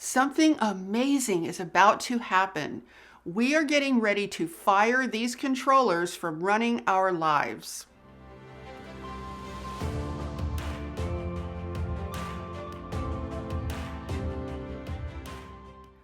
Something amazing is about to happen. We are getting ready to fire these controllers from running our lives.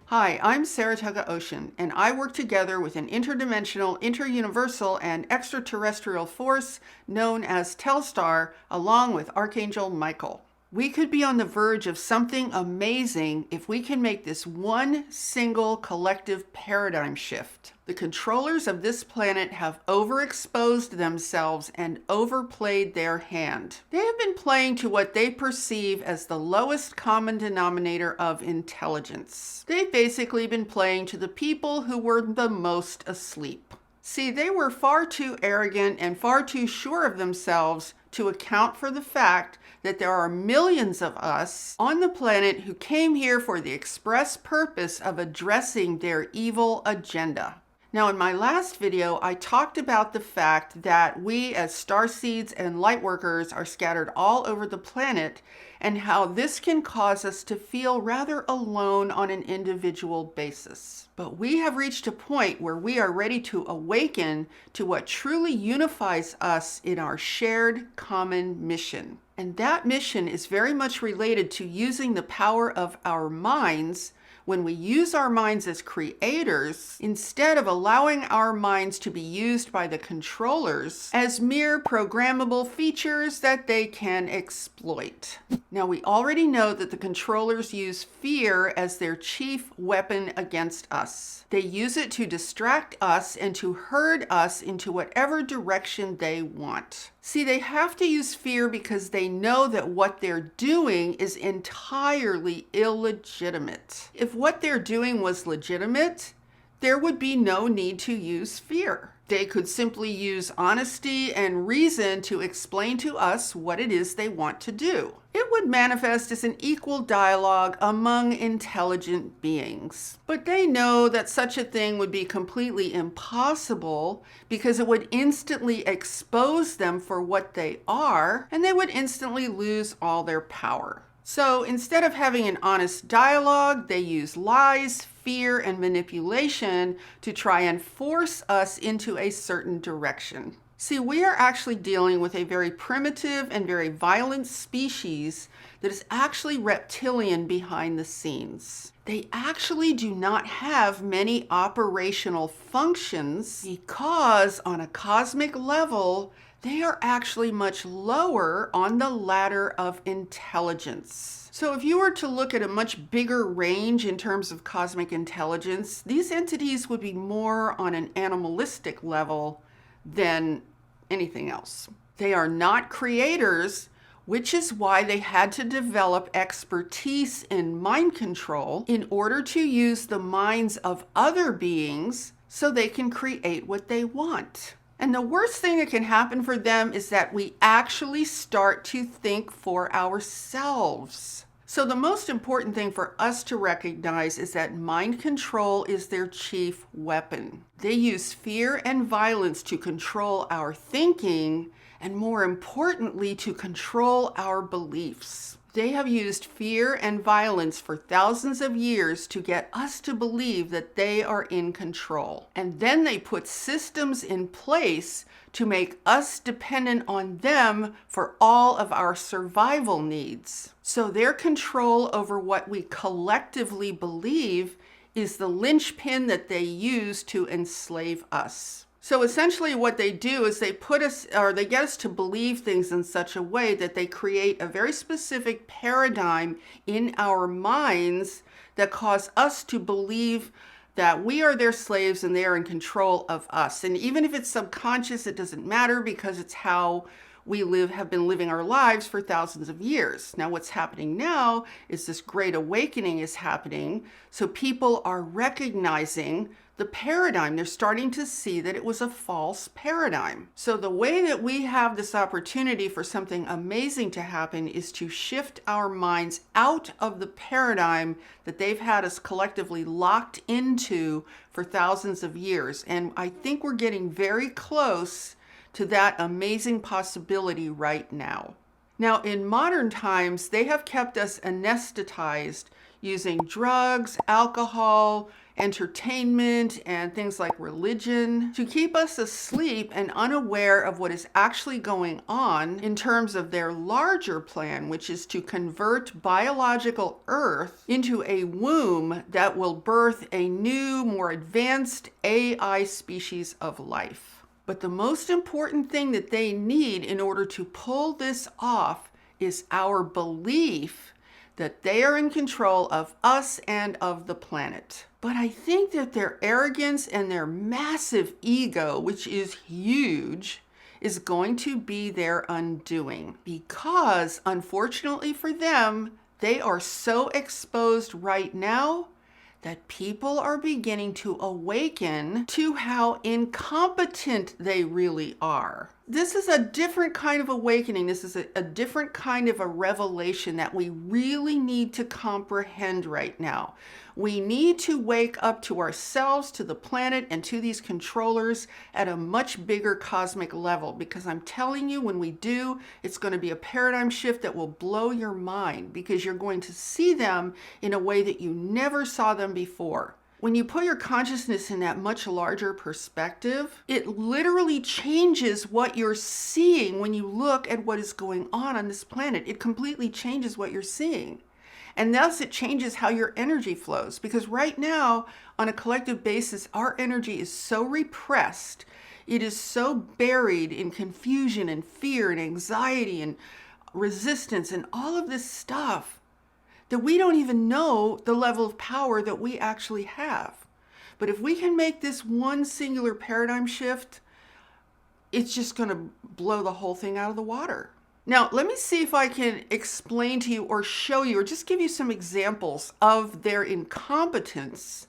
Hi, I'm Saratoga Ocean, and I work together with an interdimensional, interuniversal, and extraterrestrial force known as Telstar, along with Archangel Michael. We could be on the verge of something amazing if we can make this one single collective paradigm shift. The controllers of this planet have overexposed themselves and overplayed their hand. They have been playing to what they perceive as the lowest common denominator of intelligence. They've basically been playing to the people who were the most asleep. See, they were far too arrogant and far too sure of themselves to account for the fact that there are millions of us on the planet who came here for the express purpose of addressing their evil agenda. Now, in my last video, I talked about the fact that we as starseeds and lightworkers are scattered all over the planet and how this can cause us to feel rather alone on an individual basis. But we have reached a point where we are ready to awaken to what truly unifies us in our shared common mission. And that mission is very much related to using the power of our minds when we use our minds as creators, instead of allowing our minds to be used by the controllers as mere programmable features that they can exploit. Now, we already know that the controllers use fear as their chief weapon against us. They use it to distract us and to herd us into whatever direction they want. See, they have to use fear because they know that what they're doing is entirely illegitimate. If what they're doing was legitimate, there would be no need to use fear. They could simply use honesty and reason to explain to us what it is they want to do. It would manifest as an equal dialogue among intelligent beings. But they know that such a thing would be completely impossible because it would instantly expose them for what they are, and they would instantly lose all their power. So instead of having an honest dialogue, they use lies, fear, and manipulation to try and force us into a certain direction. See, we are actually dealing with a very primitive and very violent species that is actually reptilian behind the scenes. They actually do not have many operational functions because on a cosmic level, they are actually much lower on the ladder of intelligence. So if you were to look at a much bigger range in terms of cosmic intelligence, these entities would be more on an animalistic level than anything else. They are not creators, which is why they had to develop expertise in mind control in order to use the minds of other beings so they can create what they want. And the worst thing that can happen for them is that we actually start to think for ourselves. So the most important thing for us to recognize is that mind control is their chief weapon. They use fear and violence to control our thinking, and more importantly, to control our beliefs. They have used fear and violence for thousands of years to get us to believe that they are in control. And then they put systems in place to make us dependent on them for all of our survival needs. So their control over what we collectively believe is the linchpin that they use to enslave us. So essentially what they do is they get us to believe things in such a way that they create a very specific paradigm in our minds that cause us to believe that we are their slaves and they are in control of us. And even if it's subconscious, it doesn't matter because it's how we have been living our lives for thousands of years. Now, what's happening now is this great awakening is happening. So people are recognizing the paradigm. They're starting to see that it was a false paradigm. So the way that we have this opportunity for something amazing to happen is to shift our minds out of the paradigm that they've had us collectively locked into for thousands of years. And I think we're getting very close to that amazing possibility right now. Now, in modern times, they have kept us anesthetized using drugs, alcohol, entertainment, and things like religion to keep us asleep and unaware of what is actually going on in terms of their larger plan, which is to convert biological Earth into a womb that will birth a new, more advanced AI species of life. But the most important thing that they need in order to pull this off is our belief that they are in control of us and of the planet. But I think that their arrogance and their massive ego, which is huge, is going to be their undoing. Because, unfortunately for them, they are so exposed right now that people are beginning to awaken to how incompetent they really are. This is a different kind of awakening. This is a different kind of a revelation that we really need to comprehend right now. We need to wake up to ourselves, to the planet, and to these controllers at a much bigger cosmic level. Because I'm telling you, when we do, it's going to be a paradigm shift that will blow your mind, because you're going to see them in a way that you never saw them before. When you put your consciousness in that much larger perspective, it literally changes what you're seeing when you look at what is going on this planet. It completely changes what you're seeing. And thus it changes how your energy flows. Because right now, on a collective basis, our energy is so repressed. It is so buried in confusion and fear and anxiety and resistance and all of this stuff that we don't even know the level of power that we actually have. But if we can make this one singular paradigm shift, it's just going to blow the whole thing out of the water. Now, let me see if I can explain to you or show you or just give you some examples of their incompetence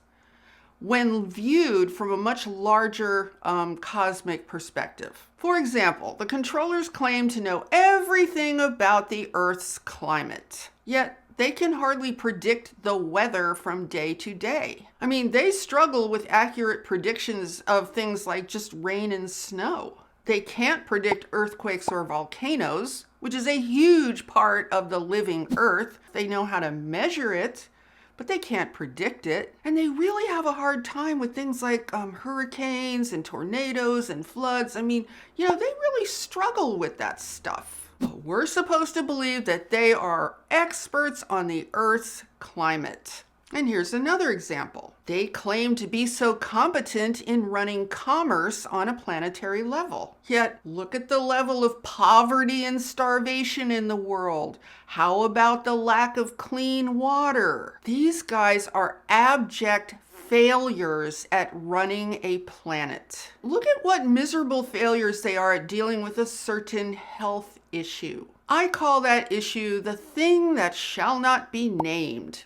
when viewed from a much larger cosmic perspective. For example, the controllers claim to know everything about the Earth's climate, yet they can hardly predict the weather from day to day. I mean, they struggle with accurate predictions of things like just rain and snow. They can't predict earthquakes or volcanoes, which is a huge part of the living Earth. They know how to measure it, but they can't predict it. And they really have a hard time with things like hurricanes and tornadoes and floods. I mean, they really struggle with that stuff. But we're supposed to believe that they are experts on the Earth's climate. And here's another example. They claim to be so competent in running commerce on a planetary level. Yet, look at the level of poverty and starvation in the world. How about the lack of clean water? These guys are abject failures at running a planet. Look at what miserable failures they are at dealing with a certain health issue. I call that issue the thing that shall not be named.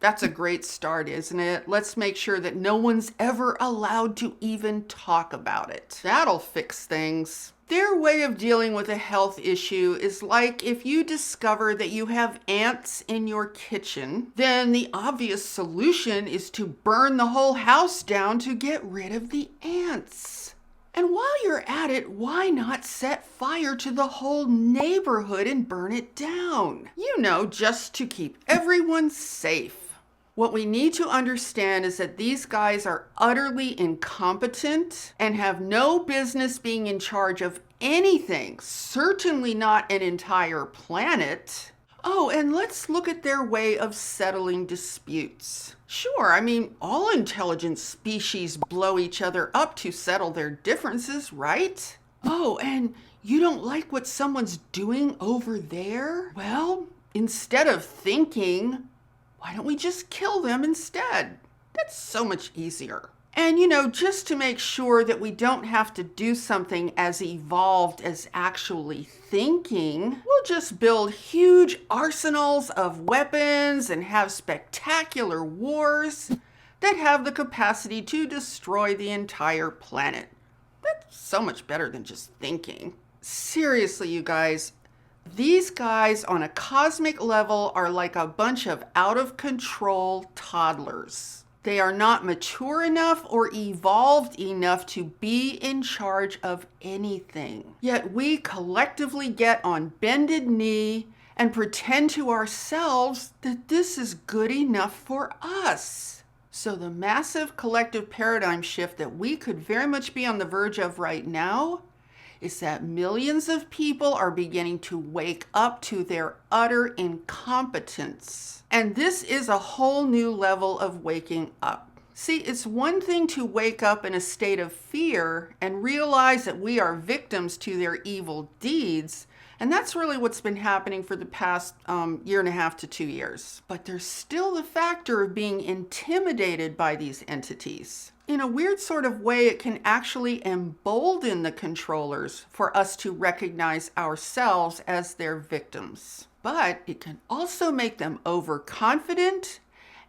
That's a great start, isn't it? Let's make sure that no one's ever allowed to even talk about it. That'll fix things. Their way of dealing with a health issue is like if you discover that you have ants in your kitchen, then the obvious solution is to burn the whole house down to get rid of the ants. And while you're at it, why not set fire to the whole neighborhood and burn it down? Just to keep everyone safe. What we need to understand is that these guys are utterly incompetent and have no business being in charge of anything, certainly not an entire planet. Oh, and let's look at their way of settling disputes. Sure, all intelligent species blow each other up to settle their differences, right? Oh, and you don't like what someone's doing over there? Well, instead of thinking, why don't we just kill them instead? That's so much easier. And just to make sure that we don't have to do something as evolved as actually thinking, we'll just build huge arsenals of weapons and have spectacular wars that have the capacity to destroy the entire planet. That's so much better than just thinking. Seriously, you guys. These guys on a cosmic level are like a bunch of out-of-control toddlers. They are not mature enough or evolved enough to be in charge of anything. Yet we collectively get on bended knee and pretend to ourselves that this is good enough for us. So the massive collective paradigm shift that we could very much be on the verge of right now is that millions of people are beginning to wake up to their utter incompetence. And this is a whole new level of waking up. See, it's one thing to wake up in a state of fear and realize that we are victims to their evil deeds. And that's really what's been happening for the past year and a half to 2 years. But there's still the factor of being intimidated by these entities. In a weird sort of way, it can actually embolden the controllers for us to recognize ourselves as their victims. But it can also make them overconfident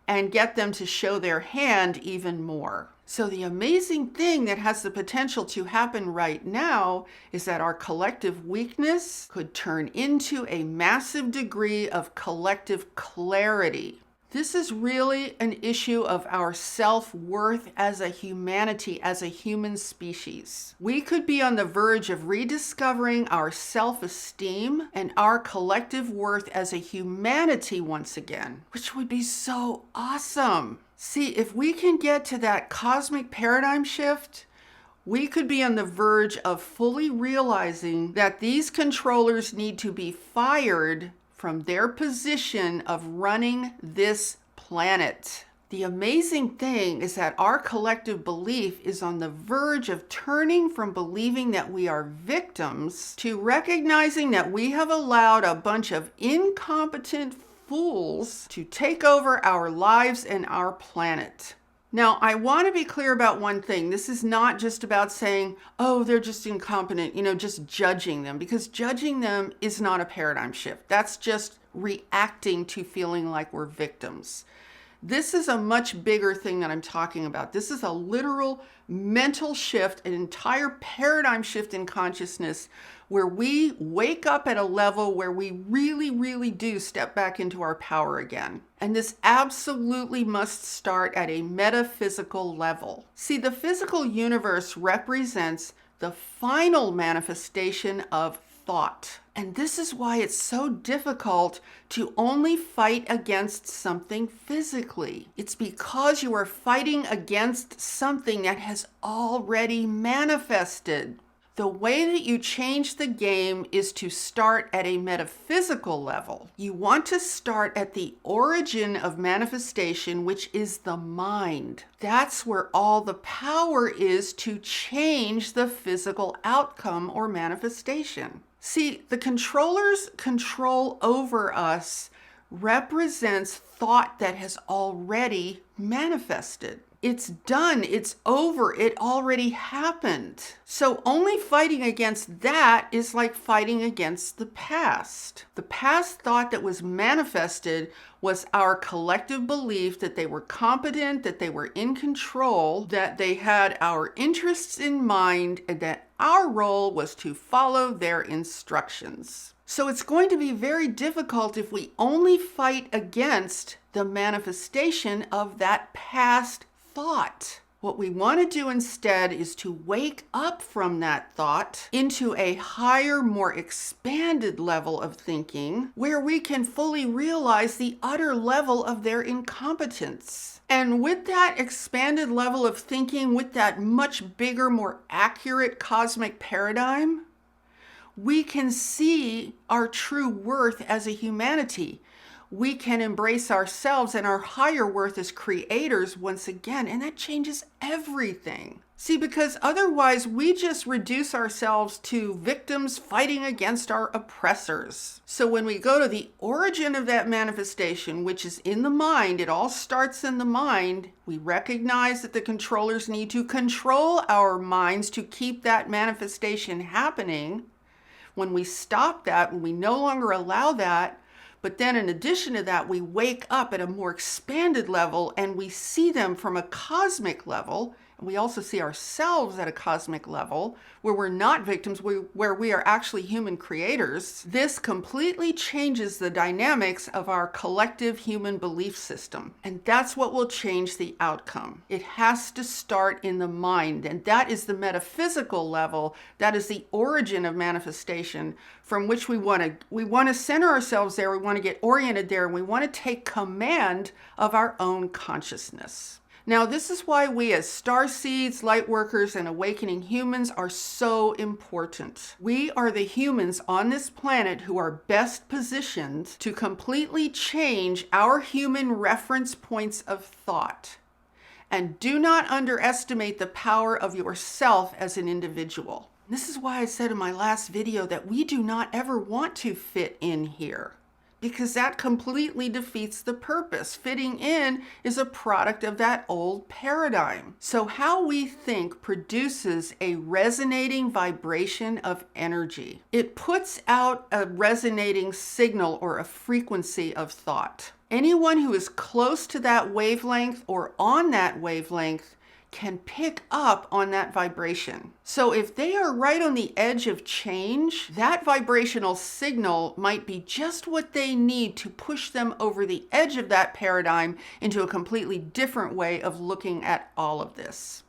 and get them to show their hand even more. So the amazing thing that has the potential to happen right now is that our collective weakness could turn into a massive degree of collective clarity. This is really an issue of our self-worth as a humanity, as a human species. We could be on the verge of rediscovering our self-esteem and our collective worth as a humanity once again, which would be so awesome. See, if we can get to that cosmic paradigm shift, we could be on the verge of fully realizing that these controllers need to be fired from their position of running this planet. The amazing thing is that our collective belief is on the verge of turning from believing that we are victims to recognizing that we have allowed a bunch of incompetent fools to take over our lives and our planet. Now, I want to be clear about one thing. This is not just about saying, oh, they're just incompetent, just judging them, because judging them is not a paradigm shift. That's just reacting to feeling like we're victims. This is a much bigger thing that I'm talking about. This is a literal mental shift, an entire paradigm shift in consciousness where we wake up at a level where we really, really do step back into our power again. And this absolutely must start at a metaphysical level. See, the physical universe represents the final manifestation of thought. And this is why it's so difficult to only fight against something physically. It's because you are fighting against something that has already manifested. The way that you change the game is to start at a metaphysical level. You want to start at the origin of manifestation, which is the mind. That's where all the power is to change the physical outcome or manifestation. See, the controller's control over us represents thought that has already manifested. It's done. It's over. It already happened. So only fighting against that is like fighting against the past. The past thought that was manifested was our collective belief that they were competent, that they were in control, that they had our interests in mind, and that our role was to follow their instructions. So it's going to be very difficult if we only fight against the manifestation of that past thought. What we want to do instead is to wake up from that thought into a higher, more expanded level of thinking where we can fully realize the utter level of their incompetence. And with that expanded level of thinking, with that much bigger, more accurate cosmic paradigm, we can see our true worth as a humanity. We can embrace ourselves and our higher worth as creators once again, and that changes everything. See, because otherwise we just reduce ourselves to victims fighting against our oppressors. So when we go to the origin of that manifestation, which is in the mind, it all starts in the mind, we recognize that the controllers need to control our minds to keep that manifestation happening. When we stop that, when we no longer allow that, but then in addition to that, we wake up at a more expanded level and we see them from a cosmic level. And we also see ourselves at a cosmic level where we're not victims, where we are actually human creators. This completely changes the dynamics of our collective human belief system. And that's what will change the outcome. It has to start in the mind. And that is the metaphysical level. That is the origin of manifestation from which we want to center ourselves there. We want to get oriented there, and we want to take command of our own consciousness. Now, this is why we as starseeds, light workers, and awakening humans are so important. We are the humans on this planet who are best positioned to completely change our human reference points of thought. And do not underestimate the power of yourself as an individual. This is why I said in my last video that we do not ever want to fit in here, because that completely defeats the purpose. Fitting in is a product of that old paradigm. So how we think produces a resonating vibration of energy. It puts out a resonating signal or a frequency of thought. Anyone who is close to that wavelength or on that wavelength can pick up on that vibration. So if they are right on the edge of change, that vibrational signal might be just what they need to push them over the edge of that paradigm into a completely different way of looking at all of this.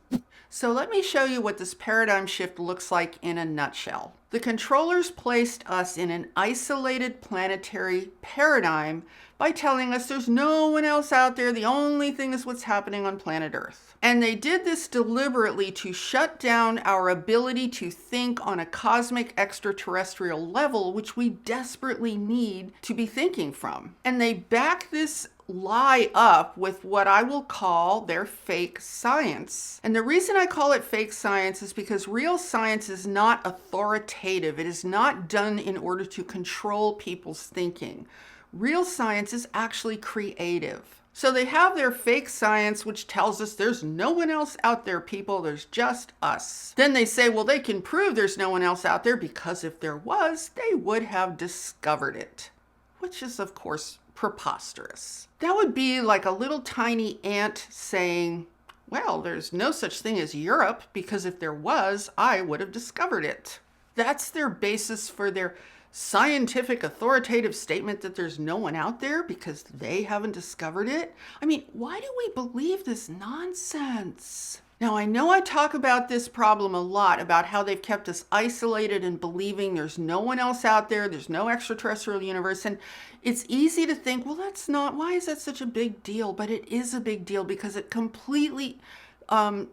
So let me show you what this paradigm shift looks like in a nutshell. The controllers placed us in an isolated planetary paradigm by telling us there's no one else out there. The only thing is what's happening on planet Earth. And they did this deliberately to shut down our ability to think on a cosmic extraterrestrial level, which we desperately need to be thinking from. And they back this lie up with what I will call their fake science. And the reason I call it fake science is because real science is not authoritative. It is not done in order to control people's thinking. Real science is actually creative. So they have their fake science, which tells us there's no one else out there, people, there's just us. Then they say, well, they can prove there's no one else out there because if there was, they would have discovered it, which is, of course, preposterous. That would be like a little tiny ant saying, well, there's no such thing as Europe because if there was, I would have discovered it. That's their basis for their scientific authoritative statement that there's no one out there because they haven't discovered it. I mean, why do we believe this nonsense? Now, I know I talk about this problem a lot, about how they've kept us isolated and believing there's no one else out there, there's no extraterrestrial universe, and it's easy to think, well, that's not, why is that such a big deal? But it is a big deal because it completely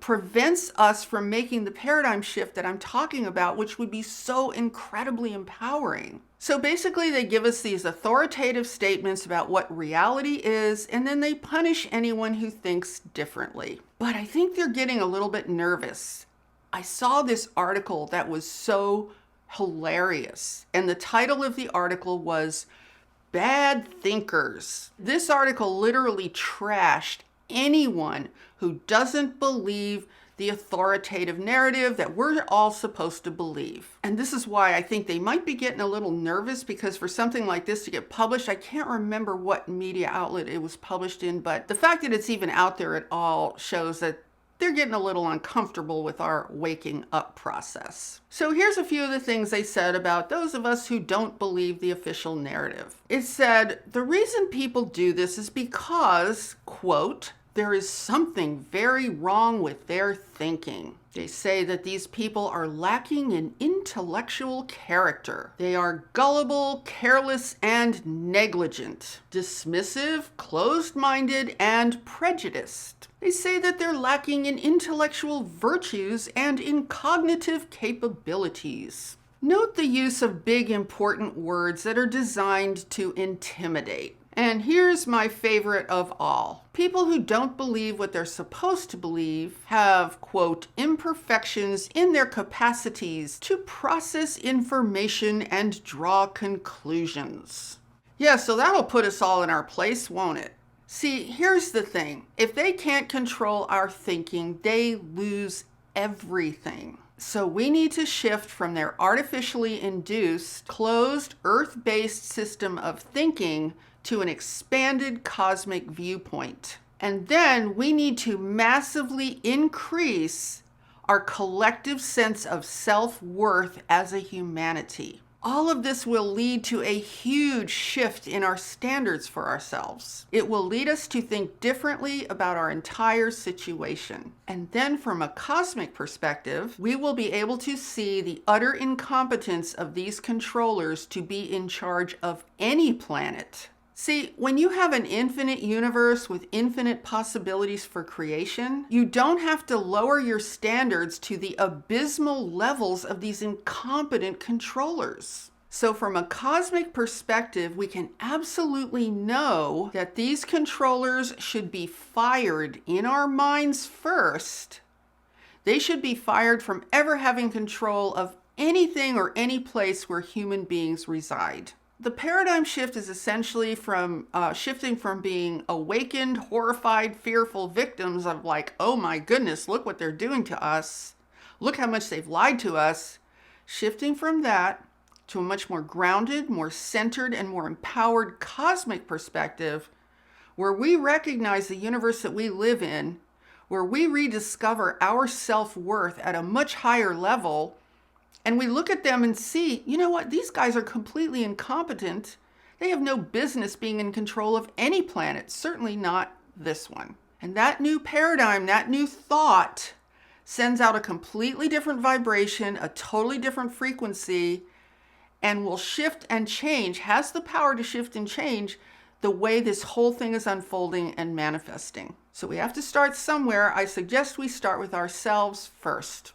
prevents us from making the paradigm shift that I'm talking about, which would be so incredibly empowering. So basically, they give us these authoritative statements about what reality is, and then they punish anyone who thinks differently. But I think they're getting a little bit nervous. I saw this article that was so hilarious, and the title of the article was Bad Thinkers. This article literally trashed anyone who doesn't believe the authoritative narrative that we're all supposed to believe. And this is why I think they might be getting a little nervous, because for something like this to get published, I can't remember what media outlet it was published in, but the fact that it's even out there at all shows that they're getting a little uncomfortable with our waking up process. So here's a few of the things they said about those of us who don't believe the official narrative. It said, the reason people do this is because, quote, there is something very wrong with their thinking. They say that these people are lacking in intellectual character. They are gullible, careless, and negligent, dismissive, closed-minded, and prejudiced. They say that they're lacking in intellectual virtues and in cognitive capabilities. Note the use of big, important words that are designed to intimidate. And here's my favorite of all. People who don't believe what they're supposed to believe have, quote, imperfections in their capacities to process information and draw conclusions. Yeah, so that'll put us all in our place, won't it? See, here's the thing. If they can't control our thinking, they lose everything. So we need to shift from their artificially induced, closed, earth-based system of thinking to an expanded cosmic viewpoint. And then we need to massively increase our collective sense of self-worth as a humanity. All of this will lead to a huge shift in our standards for ourselves. It will lead us to think differently about our entire situation. And then from a cosmic perspective, we will be able to see the utter incompetence of these controllers to be in charge of any planet. See, when you have an infinite universe with infinite possibilities for creation, you don't have to lower your standards to the abysmal levels of these incompetent controllers. So from a cosmic perspective, we can absolutely know that these controllers should be fired in our minds first. They should be fired from ever having control of anything or any place where human beings reside. The paradigm shift is essentially from shifting from being awakened, horrified, fearful victims of like, oh my goodness, look what they're doing to us. Look how much they've lied to us. Shifting from that to a much more grounded, more centered, and more empowered cosmic perspective where we recognize the universe that we live in, where we rediscover our self-worth at a much higher level. And we look at them and see, you know what, these guys are completely incompetent. They have no business being in control of any planet, certainly not this one. And that new paradigm, that new thought sends out a completely different vibration, a totally different frequency, and will shift and change, has the power to shift and change the way this whole thing is unfolding and manifesting. So we have to start somewhere. I suggest we start with ourselves first.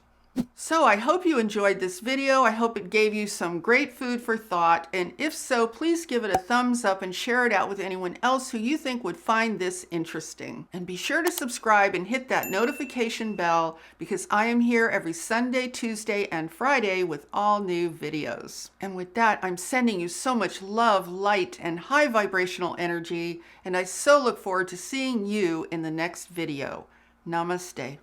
So I hope you enjoyed this video. I hope it gave you some great food for thought. And if so, please give it a thumbs up and share it out with anyone else who you think would find this interesting. And be sure to subscribe and hit that notification bell because I am here every Sunday, Tuesday, and Friday with all new videos. And with that, I'm sending you so much love, light, and high vibrational energy. And I so look forward to seeing you in the next video. Namaste.